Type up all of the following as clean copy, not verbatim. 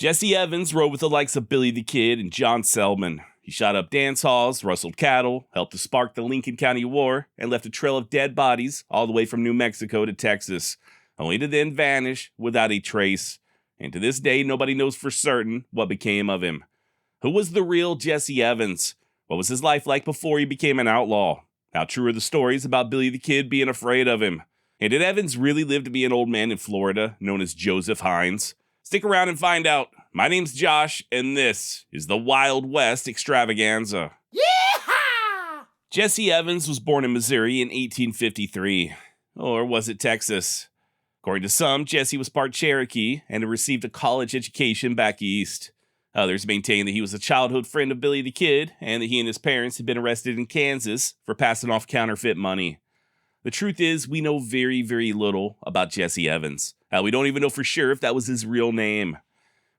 Jesse Evans rode with the likes of Billy the Kid and John Selman. He shot up dance halls, rustled cattle, helped to spark the Lincoln County War, and left a trail of dead bodies all the way from New Mexico to Texas, only to then vanish without a trace. And to this day, nobody knows for certain what became of him. Who was the real Jesse Evans? What was his life like before he became an outlaw? How true are the stories about Billy the Kid being afraid of him? And did Evans really live to be an old man in Florida, known as Joseph Hines? Stick around and find out. My name's Josh, and this is the Wild West Extravaganza. Yeehaw! Jesse Evans was born in Missouri in 1853. Or was it Texas? According to some, Jesse was part Cherokee and had received a college education back east. Others maintain that he was a childhood friend of Billy the Kid and that he and his parents had been arrested in Kansas for passing off counterfeit money. The truth is, we know very, very little about Jesse Evans. We don't even know for sure if that was his real name.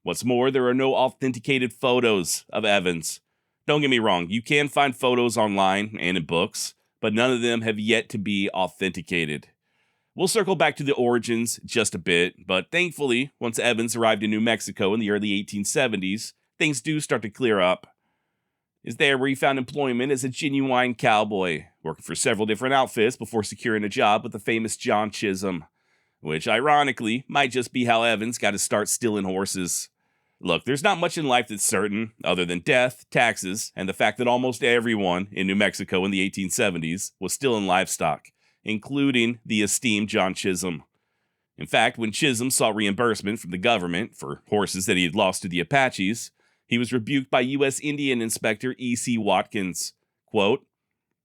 What's more, there are no authenticated photos of Evans. Don't get me wrong, you can find photos online and in books, but none of them have yet to be authenticated. We'll circle back to the origins just a bit, but thankfully, once Evans arrived in New Mexico in the early 1870s, things do start to clear up. It's there where he found employment as a genuine cowboy, working for several different outfits before securing a job with the famous John Chisholm, which ironically might just be how Evans got to start stealing horses. Look, there's not much in life that's certain, other than death, taxes, and the fact that almost everyone in New Mexico in the 1870s was still in livestock, including the esteemed John Chisholm. In fact, when Chisholm sought reimbursement from the government for horses that he had lost to the Apaches, he was rebuked by U.S. Indian Inspector E.C. Watkins. Quote,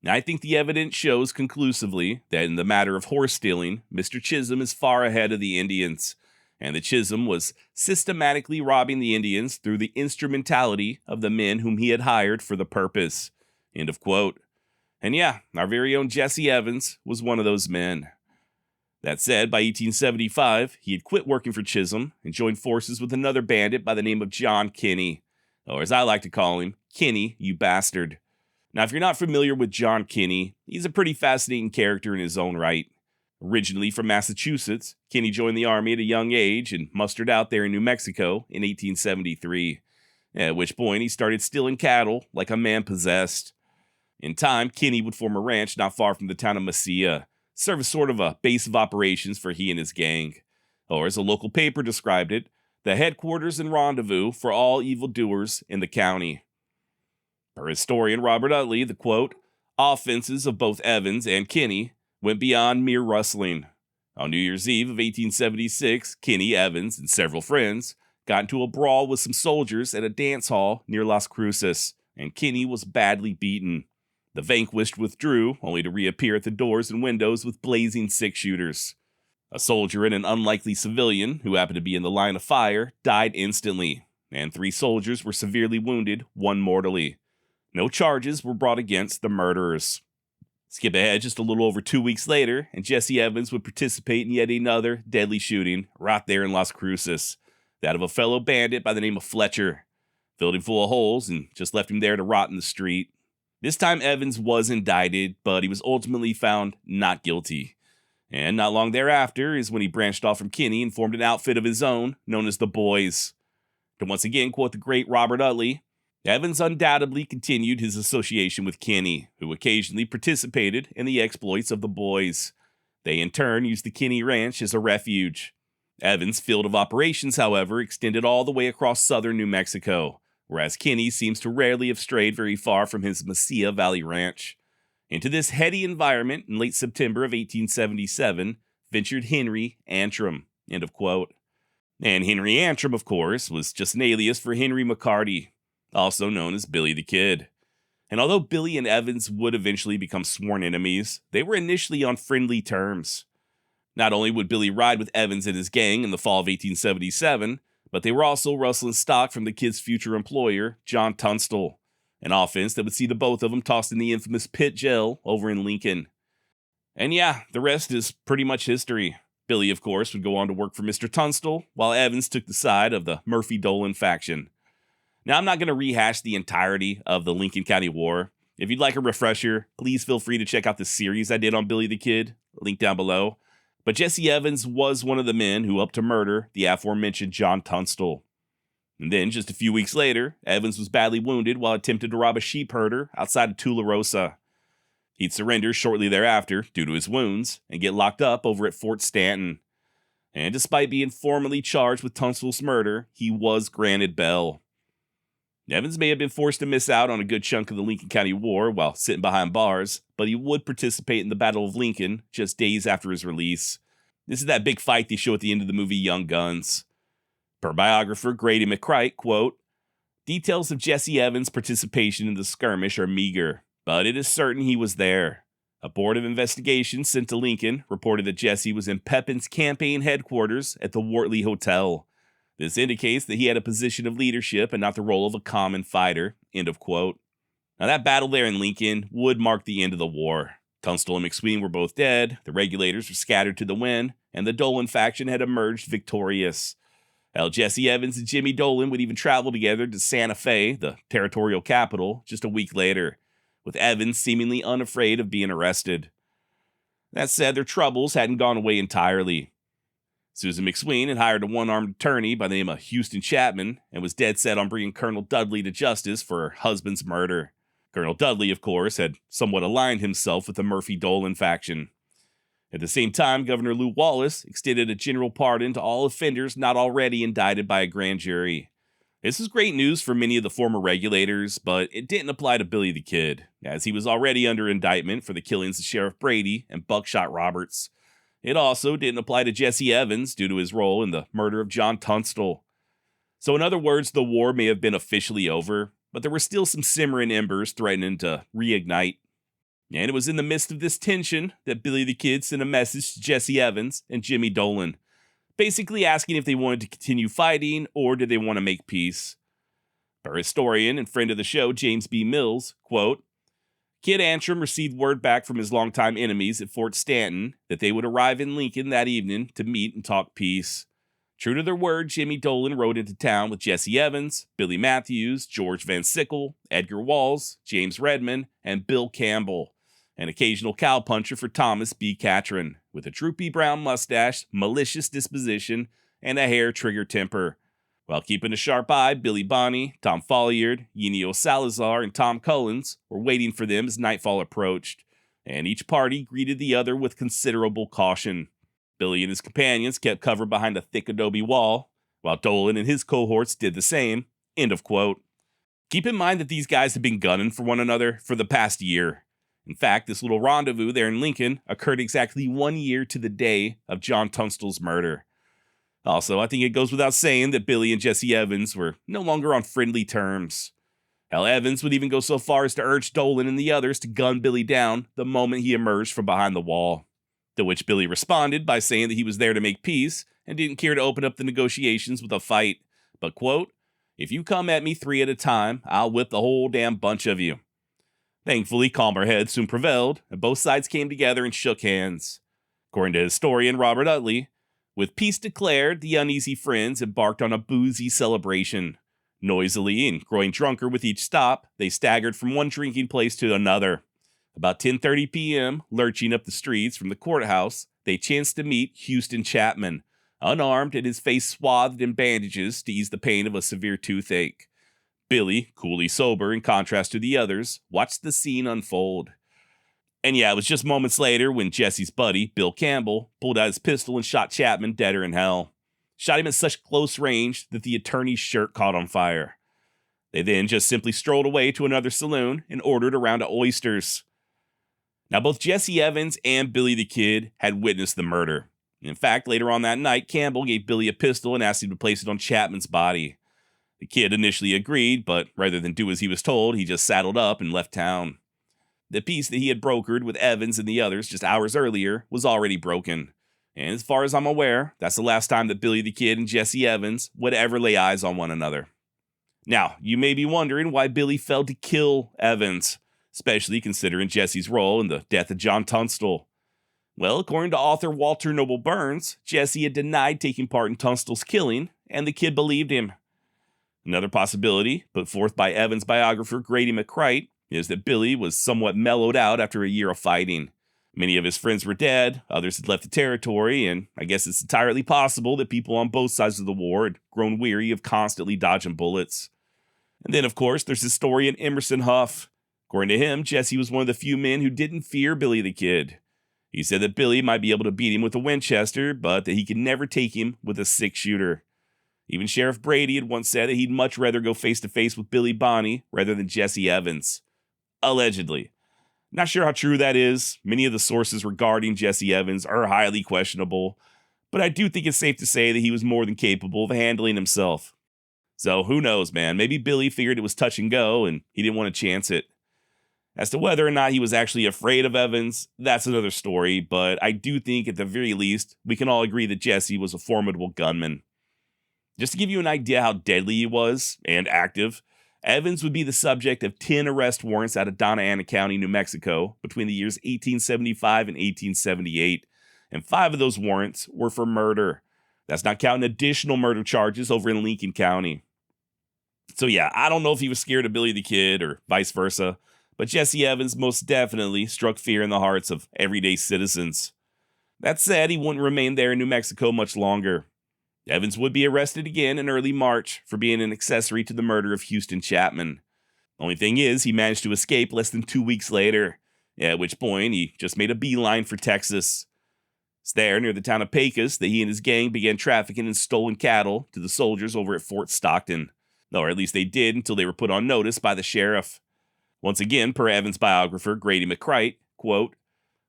"I think the evidence shows conclusively that in the matter of horse stealing, Mr. Chisholm is far ahead of the Indians, and that Chisholm was systematically robbing the Indians through the instrumentality of the men whom he had hired for the purpose." End of quote. And yeah, our very own Jesse Evans was one of those men. That said, by 1875, he had quit working for Chisholm and joined forces with another bandit by the name of John Kinney, or as I like to call him, Kinney, you bastard. Now, if you're not familiar with John Kinney, he's a pretty fascinating character in his own right. Originally from Massachusetts, Kinney joined the army at a young age and mustered out there in New Mexico in 1873, at which point he started stealing cattle like a man possessed. In time, Kinney would form a ranch not far from the town of Mesilla, serve as sort of a base of operations for he and his gang, or as a local paper described it, the headquarters and rendezvous for all evildoers in the county. Per historian Robert Utley, the quote, "offenses of both Evans and Kinney went beyond mere rustling. On New Year's Eve of 1876, Kinney, Evans, and several friends got into a brawl with some soldiers at a dance hall near Las Cruces, and Kinney was badly beaten. The vanquished withdrew, only to reappear at the doors and windows with blazing six-shooters. A soldier and an unlikely civilian, who happened to be in the line of fire, died instantly, and 3 soldiers were severely wounded, 1 mortally. No charges were brought against the murderers." Skip ahead just a little over 2 weeks later, and Jesse Evans would participate in yet another deadly shooting right there in Las Cruces, that of a fellow bandit by the name of Fletcher. Filled him full of holes and just left him there to rot in the street. This time Evans was indicted, but he was ultimately found not guilty. And not long thereafter is when he branched off from Kinney and formed an outfit of his own, known as the Boys. To once again quote the great Robert Utley, Evans undoubtedly continued his association with Kinney, who occasionally participated in the exploits of the Boys. They in turn used the Kinney Ranch as a refuge. Evans' field of operations, however, extended all the way across southern New Mexico, whereas Kinney seems to rarely have strayed very far from his Mesilla Valley Ranch. Into this heady environment in late September of 1877 ventured Henry Antrim, end of quote. And Henry Antrim, of course, was just an alias for Henry McCarty, also known as Billy the Kid. And although Billy and Evans would eventually become sworn enemies, they were initially on friendly terms. Not only would Billy ride with Evans and his gang in the fall of 1877, but they were also rustling stock from the Kid's future employer, John Tunstall, an offense that would see the both of them tossed in the infamous pit jail over in Lincoln. And yeah, the rest is pretty much history. Billy, of course, would go on to work for Mr. Tunstall, while Evans took the side of the Murphy-Dolan faction. Now, I'm not going to rehash the entirety of the Lincoln County War. If you'd like a refresher, please feel free to check out the series I did on Billy the Kid, link down below. But Jesse Evans was one of the men who helped to murder the aforementioned John Tunstall. And then, just a few weeks later, Evans was badly wounded while attempting to rob a sheep herder outside of Tularosa. He'd surrender shortly thereafter due to his wounds and get locked up over at Fort Stanton. And despite being formally charged with Tunstall's murder, he was granted bail. Evans may have been forced to miss out on a good chunk of the Lincoln County War while sitting behind bars, but he would participate in the Battle of Lincoln just days after his release. This is that big fight they show at the end of the movie Young Guns. Per biographer Grady McCright, quote, "Details of Jesse Evans' participation in the skirmish are meager, but it is certain he was there. A board of investigation sent to Lincoln reported that Jesse was in Pepin's campaign headquarters at the Wortley Hotel. This indicates that he had a position of leadership and not the role of a common fighter," end of quote. Now that battle there in Lincoln would mark the end of the war. Tunstall and McSween were both dead, the regulators were scattered to the wind, and the Dolan faction had emerged victorious. Jesse Evans and Jimmy Dolan would even travel together to Santa Fe, the territorial capital, just a week later, with Evans seemingly unafraid of being arrested. That said, their troubles hadn't gone away entirely. Susan McSween had hired a one-armed attorney by the name of Houston Chapman and was dead set on bringing Colonel Dudley to justice for her husband's murder. Colonel Dudley, of course, had somewhat aligned himself with the Murphy-Dolan faction. At the same time, Governor Lew Wallace extended a general pardon to all offenders not already indicted by a grand jury. This is great news for many of the former regulators, but it didn't apply to Billy the Kid, as he was already under indictment for the killings of Sheriff Brady and Buckshot Roberts. It also didn't apply to Jesse Evans due to his role in the murder of John Tunstall. So in other words, the war may have been officially over, but there were still some simmering embers threatening to reignite. And it was in the midst of this tension that Billy the Kid sent a message to Jesse Evans and Jimmy Dolan, basically asking if they wanted to continue fighting or did they want to make peace. Per historian and friend of the show, James B. Mills, quote, "Kid Antrim received word back from his longtime enemies at Fort Stanton that they would arrive in Lincoln that evening to meet and talk peace. True to their word, Jimmy Dolan rode into town with Jesse Evans, Billy Matthews, George Van Sickle, Edgar Walls, James Redmond, and Bill Campbell, an occasional cowpuncher for Thomas B. Catron, with a droopy brown mustache, malicious disposition, and a hair-trigger temper. While keeping a sharp eye, Billy Bonney, Tom Folliard, Yenio Salazar, and Tom Cullens were waiting for them as nightfall approached, and each party greeted the other with considerable caution. Billy and his companions kept cover behind a thick adobe wall, while Dolan and his cohorts did the same," end of quote. Keep in mind that these guys have been gunning for one another for the past year. In fact, this little rendezvous there in Lincoln occurred exactly 1 year to the day of John Tunstall's murder. Also, I think it goes without saying that Billy and Jesse Evans were no longer on friendly terms. Evans would even go so far as to urge Dolan and the others to gun Billy down the moment he emerged from behind the wall, to which Billy responded by saying that he was there to make peace and didn't care to open up the negotiations with a fight, but, quote, "If you come at me 3 at a time, I'll whip the whole damn bunch of you." Thankfully, calmer heads soon prevailed, and both sides came together and shook hands. According to historian Robert Utley, with peace declared, the uneasy friends embarked on a boozy celebration. Noisily and growing drunker with each stop, they staggered from one drinking place to another. About 10:30 p.m., lurching up the streets from the courthouse, they chanced to meet Houston Chapman, unarmed and his face swathed in bandages to ease the pain of a severe toothache. Billy, coolly sober in contrast to the others, watched the scene unfold. And yeah, it was just moments later when Jesse's buddy, Bill Campbell, pulled out his pistol and shot Chapman deader in hell. Shot him at such close range that the attorney's shirt caught on fire. They then just simply strolled away to another saloon and ordered a round of oysters. Now, both Jesse Evans and Billy the Kid had witnessed the murder. In fact, later on that night, Campbell gave Billy a pistol and asked him to place it on Chapman's body. The Kid initially agreed, but rather than do as he was told, he just saddled up and left town. The peace that he had brokered with Evans and the others just hours earlier was already broken. And as far as I'm aware, that's the last time that Billy the Kid and Jesse Evans would ever lay eyes on one another. Now, you may be wondering why Billy failed to kill Evans, especially considering Jesse's role in the death of John Tunstall. Well, according to author Walter Noble Burns, Jesse had denied taking part in Tunstall's killing, and the Kid believed him. Another possibility, put forth by Evans' biographer Grady McCright, is that Billy was somewhat mellowed out after a year of fighting. Many of his friends were dead, others had left the territory, and I guess it's entirely possible that people on both sides of the war had grown weary of constantly dodging bullets. And then, of course, there's historian Emerson Huff. According to him, Jesse was one of the few men who didn't fear Billy the Kid. He said that Billy might be able to beat him with a Winchester, but that he could never take him with a six-shooter. Even Sheriff Brady had once said that he'd much rather go face-to-face with Billy Bonney rather than Jesse Evans. Allegedly. Not sure how true that is. Many of the sources regarding Jesse Evans are highly questionable, but I do think it's safe to say that he was more than capable of handling himself. So who knows, man? Maybe Billy figured it was touch and go and he didn't want to chance it. As to whether or not he was actually afraid of Evans, that's another story, but I do think at the very least, we can all agree that Jesse was a formidable gunman. Just to give you an idea how deadly he was, and active, Evans would be the subject of 10 arrest warrants out of Donna Ana County, New Mexico, between the years 1875 and 1878, and 5 of those warrants were for murder. That's not counting additional murder charges over in Lincoln County. So yeah, I don't know if he was scared of Billy the Kid or vice versa, but Jesse Evans most definitely struck fear in the hearts of everyday citizens. That said, he wouldn't remain there in New Mexico much longer. Evans would be arrested again in early March for being an accessory to the murder of Houston Chapman. Only thing is, he managed to escape less than 2 weeks later, at which point he just made a beeline for Texas. It's there, near the town of Pecos, that he and his gang began trafficking in stolen cattle to the soldiers over at Fort Stockton. Or at least they did until they were put on notice by the sheriff. Once again, per Evans' biographer, Grady McCright, quote,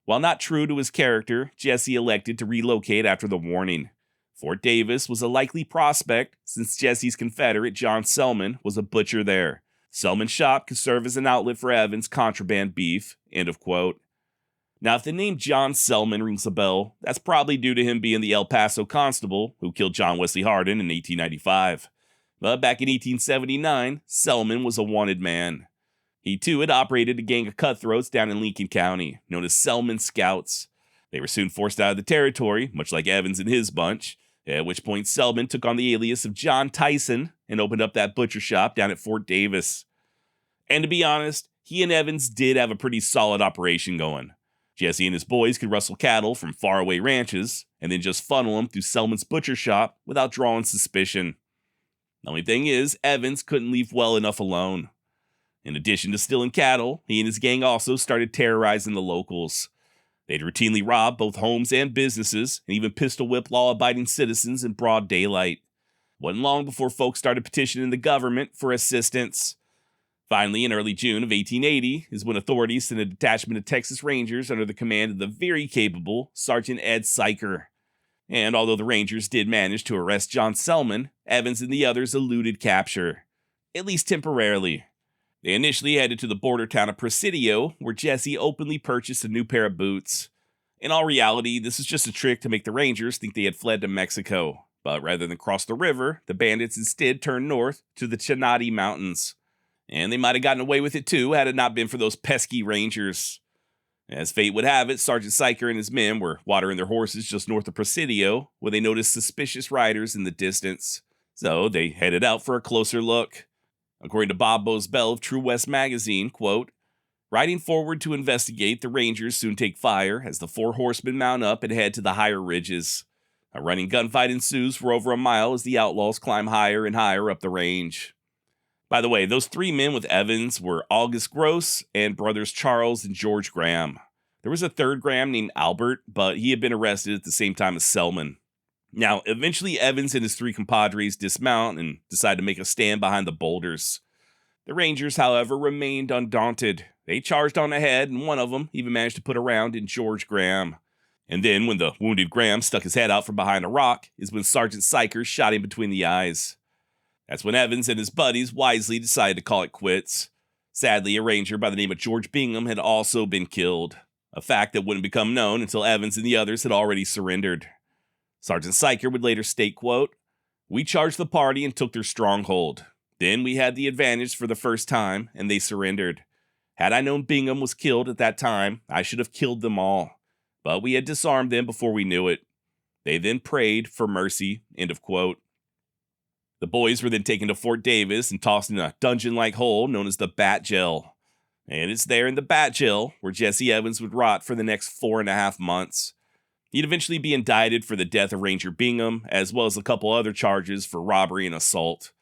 "While not true to his character, Jesse elected to relocate after the warning. Fort Davis was a likely prospect since Jesse's confederate, John Selman, was a butcher there. Selman's shop could serve as an outlet for Evans' contraband beef," end of quote. Now, if the name John Selman rings a bell, that's probably due to him being the El Paso constable who killed John Wesley Hardin in 1895. But back in 1879, Selman was a wanted man. He too had operated a gang of cutthroats down in Lincoln County, known as Selman Scouts. They were soon forced out of the territory, much like Evans and his bunch, at which point Selman took on the alias of John Tyson and opened up that butcher shop down at Fort Davis. And to be honest, he and Evans did have a pretty solid operation going. Jesse and his boys could rustle cattle from faraway ranches and then just funnel them through Selman's butcher shop without drawing suspicion. The only thing is, Evans couldn't leave well enough alone. In addition to stealing cattle, he and his gang also started terrorizing the locals. They'd routinely rob both homes and businesses, and even pistol whip law-abiding citizens in broad daylight. It wasn't long before folks started petitioning the government for assistance. Finally, in early June of 1880 is when authorities sent a detachment of Texas Rangers under the command of the very capable Sergeant Ed Syker. And although the Rangers did manage to arrest John Selman, Evans and the others eluded capture, at least temporarily. They initially headed to the border town of Presidio, where Jesse openly purchased a new pair of boots. In all reality, this was just a trick to make the Rangers think they had fled to Mexico. But rather than cross the river, the bandits instead turned north to the Chenati Mountains. And they might have gotten away with it too, had it not been for those pesky Rangers. As fate would have it, Sergeant Syker and his men were watering their horses just north of Presidio, when they noticed suspicious riders in the distance. So they headed out for a closer look. According to Bob Bosbell of True West magazine, quote, "Riding forward to investigate, the Rangers soon take fire as the 4 horsemen mount up and head to the higher ridges. A running gunfight ensues for over a mile as the outlaws climb higher and higher up the range." By the way, those 3 men with Evans were August Gross and brothers Charles and George Graham. There was a 3rd Graham named Albert, but he had been arrested at the same time as Selman. Now, eventually Evans and his 3 compadres dismount and decide to make a stand behind the boulders. The Rangers, however, remained undaunted. They charged on ahead, and one of them even managed to put a round in George Graham. And then, when the wounded Graham stuck his head out from behind a rock, is when Sergeant Syker shot him between the eyes. That's when Evans and his buddies wisely decided to call it quits. Sadly, a ranger by the name of George Bingham had also been killed, a fact that wouldn't become known until Evans and the others had already surrendered. Sergeant Syker would later state, quote, "We charged the party and took their stronghold. Then we had the advantage for the first time, and they surrendered. Had I known Bingham was killed at that time, I should have killed them all. But we had disarmed them before we knew it. They then prayed for mercy," end of quote. The boys were then taken to Fort Davis and tossed in a dungeon-like hole known as the Bat Jail. And it's there in the Bat Jail where Jesse Evans would rot for the next 4.5 months. He'd eventually be indicted for the death of Ranger Bingham, as well as a couple other charges for robbery and assault.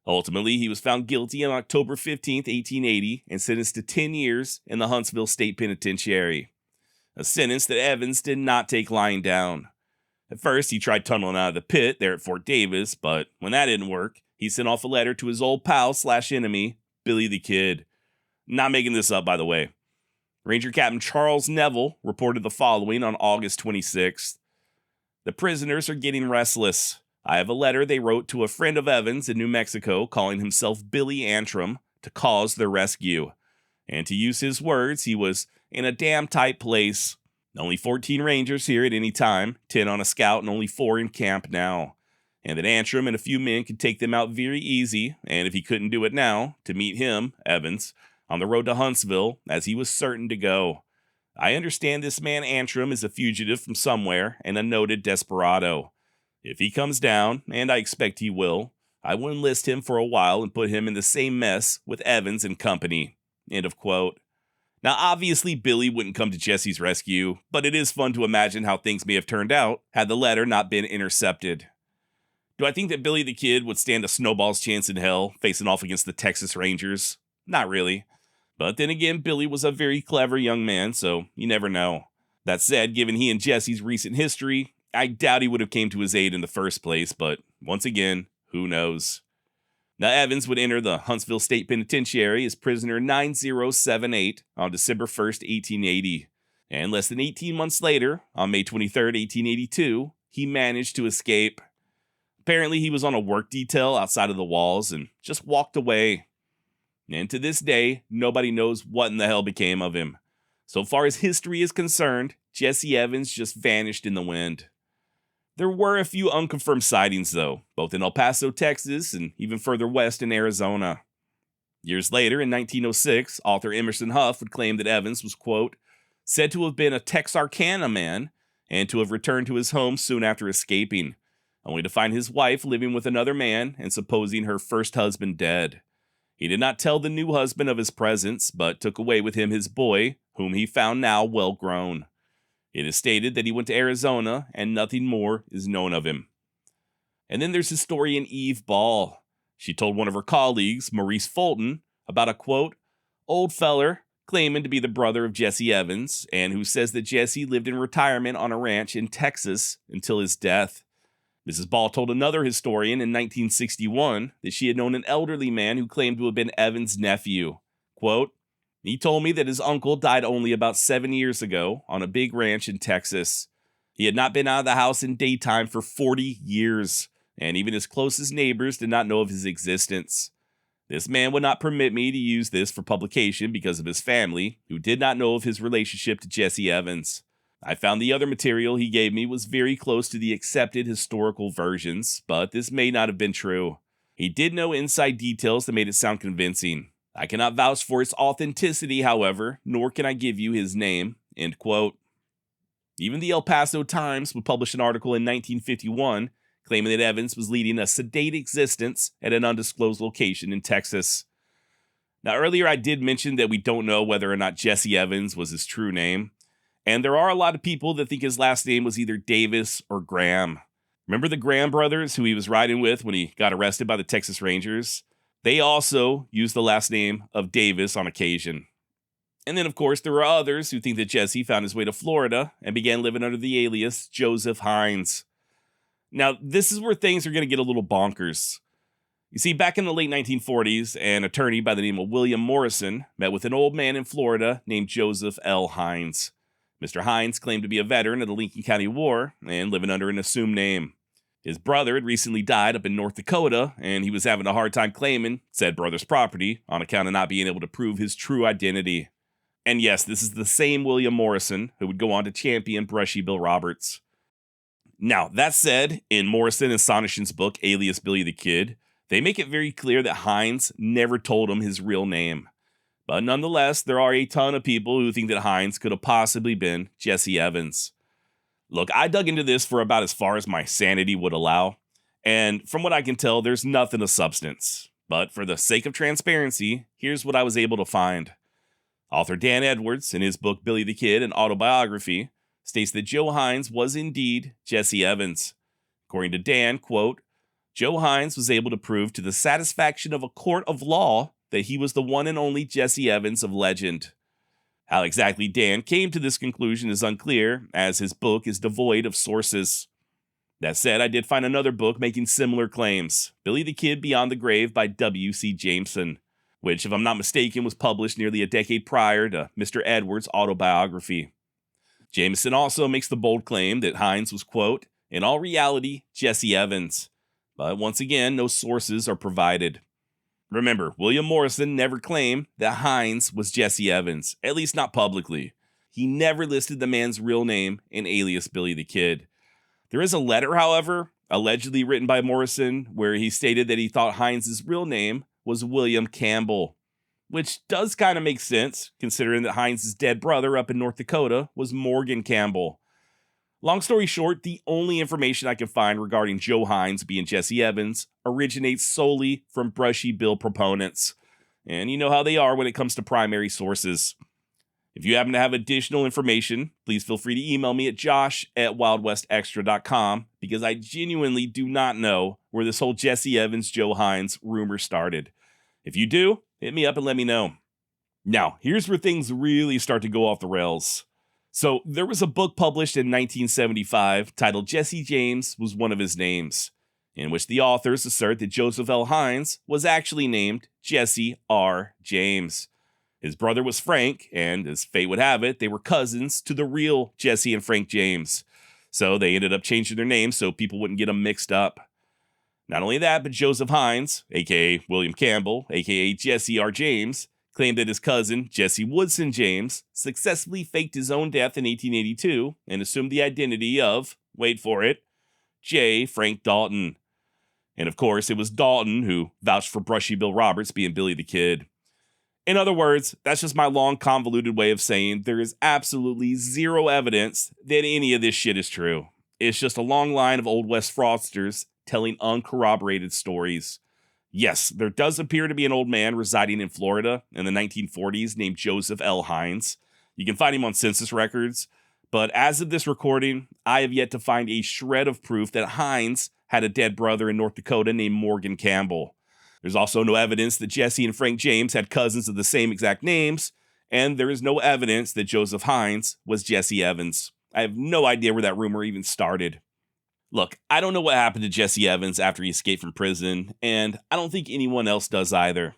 Ultimately, he was found guilty on October 15, 1880, and sentenced to 10 years in the Huntsville State Penitentiary. A sentence that Evans did not take lying down. At first, he tried tunneling out of the pit there at Fort Davis, but when that didn't work, he sent off a letter to his old pal/enemy, Billy the Kid. Not making this up, by the way. Ranger Captain Charles Neville reported the following on August 26th. The prisoners are getting restless. I have a letter they wrote to a friend of Evans in New Mexico calling himself Billy Antrim to cause their rescue. And to use his words, he was in a damn tight place. Only 14 Rangers here at any time, 10 on a scout and only 4 in camp now. And that Antrim and a few men could take them out very easy, and if he couldn't do it now, to meet him, Evans, on the road to Huntsville, as he was certain to go. I understand this man Antrim is a fugitive from somewhere and a noted desperado. If he comes down, and I expect he will, I will enlist him for a while and put him in the same mess with Evans and company. End of quote. Now, obviously, Billy wouldn't come to Jesse's rescue, but it is fun to imagine how things may have turned out had the letter not been intercepted. Do I think that Billy the Kid would stand a snowball's chance in hell facing off against the Texas Rangers? Not really. But then again, Billy was a very clever young man, so you never know. That said, given he and Jesse's recent history, I doubt he would have came to his aid in the first place, but once again, who knows? Now, Evans would enter the Huntsville State Penitentiary as prisoner 9078 on December 1st, 1880. And less than 18 months later, on May 23rd, 1882, he managed to escape. Apparently, he was on a work detail outside of the walls and just walked away. And to this day, nobody knows what in the hell became of him. So far as history is concerned, Jesse Evans just vanished in the wind. There were a few unconfirmed sightings, though, both in El Paso, Texas, and even further west in Arizona. Years later, in 1906, author Emerson Huff would claim that Evans was, quote, said to have been a Texarkana man and to have returned to his home soon after escaping, only to find his wife living with another man and supposing her first husband dead. He did not tell the new husband of his presence, but took away with him his boy, whom he found now well grown. It is stated that he went to Arizona, and nothing more is known of him. And then there's historian Eve Ball. She told one of her colleagues, Maurice Fulton, about a, quote, old feller claiming to be the brother of Jesse Evans, and who says that Jesse lived in retirement on a ranch in Texas until his death. Mrs. Ball told another historian in 1961 that she had known an elderly man who claimed to have been Evans' nephew. Quote, he told me that his uncle died only about 7 years ago on a big ranch in Texas. He had not been out of the house in daytime for 40 years, and even his closest neighbors did not know of his existence. This man would not permit me to use this for publication because of his family, who did not know of his relationship to Jesse Evans. I found the other material he gave me was very close to the accepted historical versions, but this may not have been true. He did know inside details that made it sound convincing. I cannot vouch for its authenticity, however, nor can I give you his name. End quote. Even the El Paso Times would publish an article in 1951 claiming that Evans was leading a sedate existence at an undisclosed location in Texas. Now, earlier I did mention that we don't know whether or not Jesse Evans was his true name. And there are a lot of people that think his last name was either Davis or Graham. Remember the Graham brothers who he was riding with when he got arrested by the Texas Rangers? They also used the last name of Davis on occasion. And then, of course, there are others who think that Jesse found his way to Florida and began living under the alias Joseph Hines. Now, this is where things are going to get a little bonkers. You see, back in the late 1940s, an attorney by the name of William Morrison met with an old man in Florida named Joseph L. Hines. Mr. Hines claimed to be a veteran of the Lincoln County War and living under an assumed name. His brother had recently died up in North Dakota, and he was having a hard time claiming said brother's property on account of not being able to prove his true identity. And yes, this is the same William Morrison who would go on to champion Brushy Bill Roberts. Now, that said, in Morrison and Sonishin's book, Alias Billy the Kid, they make it very clear that Hines never told him his real name. But nonetheless, there are a ton of people who think that Hines could have possibly been Jesse Evans. Look, I dug into this for about as far as my sanity would allow, and from what I can tell, there's nothing of substance. But for the sake of transparency, here's what I was able to find. Author Dan Edwards, in his book Billy the Kid, an autobiography, states that Joe Hines was indeed Jesse Evans. According to Dan, quote, Joe Hines was able to prove to the satisfaction of a court of law that he was the one and only Jesse Evans of legend. How exactly Dan came to this conclusion is unclear, as his book is devoid of sources. That said, I did find another book making similar claims, Billy the Kid Beyond the Grave by W.C. Jameson, which, if I'm not mistaken, was published nearly a decade prior to Mr. Edwards' autobiography. Jameson also makes the bold claim that Hines was, quote, in all reality, Jesse Evans. But once again, no sources are provided. Remember, William Morrison never claimed that Hines was Jesse Evans, at least not publicly. He never listed the man's real name and alias Billy the Kid. There is a letter, however, allegedly written by Morrison, where he stated that he thought Hines' real name was William Campbell, which does kind of make sense, considering that Hines' dead brother up in North Dakota was Morgan Campbell. Long story short, the only information I can find regarding Joe Hines being Jesse Evans originates solely from Brushy Bill proponents. And you know how they are when it comes to primary sources. If you happen to have additional information, please feel free to email me at josh@wildwestextra.com, because I genuinely do not know where this whole Jesse Evans, Joe Hines rumor started. If you do, hit me up and let me know. Now, here's where things really start to go off the rails. So, there was a book published in 1975 titled Jesse James Was One of His Names, in which the authors assert that Joseph L. Hines was actually named Jesse R. James. His brother was Frank, and as fate would have it, they were cousins to the real Jesse and Frank James. So they ended up changing their names so people wouldn't get them mixed up. Not only that, but Joseph Hines, aka William Campbell, aka Jesse R. James, claimed that his cousin, Jesse Woodson James, successfully faked his own death in 1882 and assumed the identity of, wait for it, J. Frank Dalton. And of course, it was Dalton who vouched for Brushy Bill Roberts being Billy the Kid. In other words, that's just my long, convoluted way of saying there is absolutely zero evidence that any of this shit is true. It's just a long line of Old West fraudsters telling uncorroborated stories. Yes, there does appear to be an old man residing in Florida in the 1940s named Joseph L. Hines. You can find him on census records, but as of this recording, I have yet to find a shred of proof that Hines had a dead brother in North Dakota named Morgan Campbell. There's also no evidence that Jesse and Frank James had cousins of the same exact names, and there is no evidence that Joseph Hines was Jesse Evans. I have no idea where that rumor even started. Look, I don't know what happened to Jesse Evans after he escaped from prison, and I don't think anyone else does either.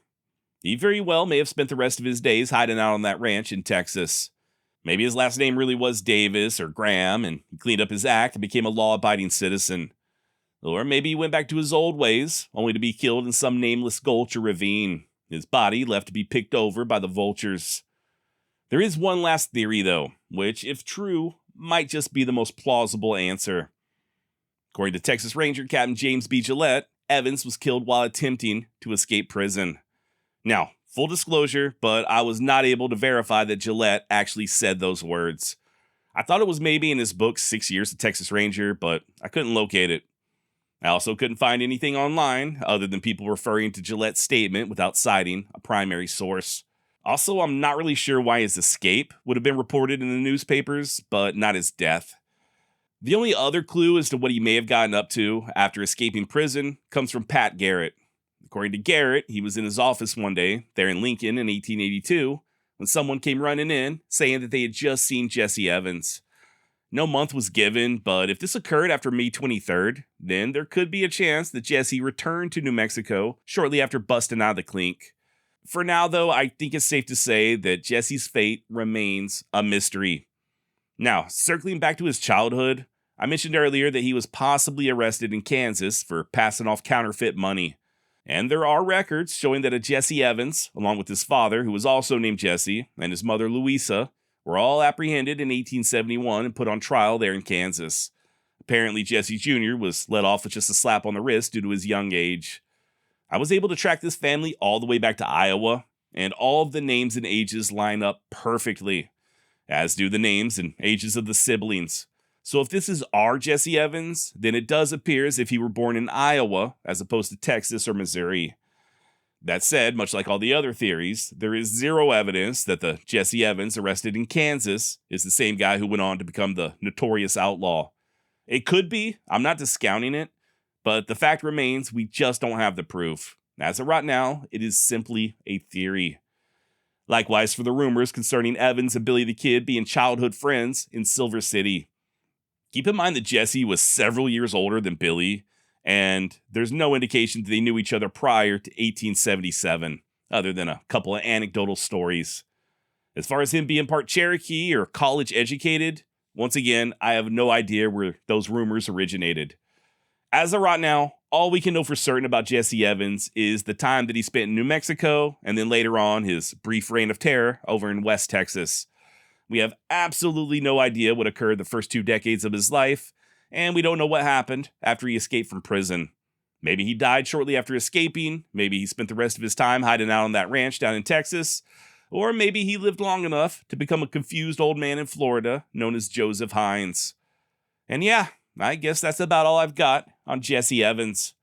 He very well may have spent the rest of his days hiding out on that ranch in Texas. Maybe his last name really was Davis or Graham, and he cleaned up his act and became a law-abiding citizen. Or maybe he went back to his old ways, only to be killed in some nameless gulch or ravine, his body left to be picked over by the vultures. There is one last theory, though, which, if true, might just be the most plausible answer. According to Texas Ranger Captain James B. Gillette, Evans was killed while attempting to escape prison. Now, full disclosure, but I was not able to verify that Gillette actually said those words. I thought it was maybe in his book 6 Years of Texas Ranger, but I couldn't locate it. I also couldn't find anything online other than people referring to Gillette's statement without citing a primary source. Also, I'm not really sure why his escape would have been reported in the newspapers, but not his death. The only other clue as to what he may have gotten up to after escaping prison comes from Pat Garrett. According to Garrett, he was in his office one day, there in Lincoln in 1882, when someone came running in saying that they had just seen Jesse Evans. No month was given, but if this occurred after May 23rd, then there could be a chance that Jesse returned to New Mexico shortly after busting out of the clink. For now, though, I think it's safe to say that Jesse's fate remains a mystery. Now, circling back to his childhood, I mentioned earlier that he was possibly arrested in Kansas for passing off counterfeit money. And there are records showing that a Jesse Evans, along with his father, who was also named Jesse, and his mother Louisa, were all apprehended in 1871 and put on trial there in Kansas. Apparently, Jesse Jr. was let off with just a slap on the wrist due to his young age. I was able to track this family all the way back to Iowa, and all of the names and ages line up perfectly, as do the names and ages of the siblings. So if this is our Jesse Evans, then it does appear as if he were born in Iowa as opposed to Texas or Missouri. That said, much like all the other theories, there is zero evidence that the Jesse Evans arrested in Kansas is the same guy who went on to become the notorious outlaw. It could be, I'm not discounting it, but the fact remains we just don't have the proof. As of right now, it is simply a theory. Likewise for the rumors concerning Evans and Billy the Kid being childhood friends in Silver City. Keep in mind that Jesse was several years older than Billy, and there's no indication that they knew each other prior to 1877, other than a couple of anecdotal stories. As far as him being part Cherokee or college educated, once again, I have no idea where those rumors originated. As of right now, all we can know for certain about Jesse Evans is the time that he spent in New Mexico, and then later on his brief reign of terror over in West Texas. We have absolutely no idea what occurred the first 2 decades of his life, and we don't know what happened after he escaped from prison. Maybe he died shortly after escaping, maybe he spent the rest of his time hiding out on that ranch down in Texas, or maybe he lived long enough to become a confused old man in Florida known as Joseph Hines. And yeah, I guess that's about all I've got on Jesse Evans.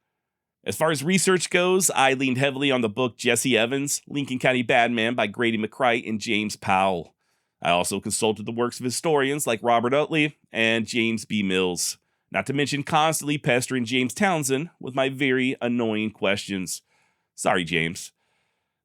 As far as research goes, I leaned heavily on the book Jesse Evans, Lincoln County Badman by Grady McCright and James Powell. I also consulted the works of historians like Robert Utley and James B. Mills, not to mention constantly pestering James Townsend with my very annoying questions. Sorry, James.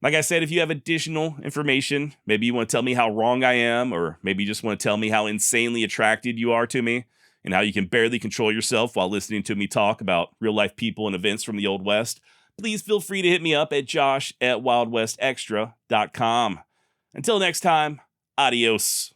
Like I said, if you have additional information, maybe you want to tell me how wrong I am, or maybe you just want to tell me how insanely attracted you are to me, and how you can barely control yourself while listening to me talk about real-life people and events from the Old West, please feel free to hit me up at josh@wildwestextra.com. Until next time, adios.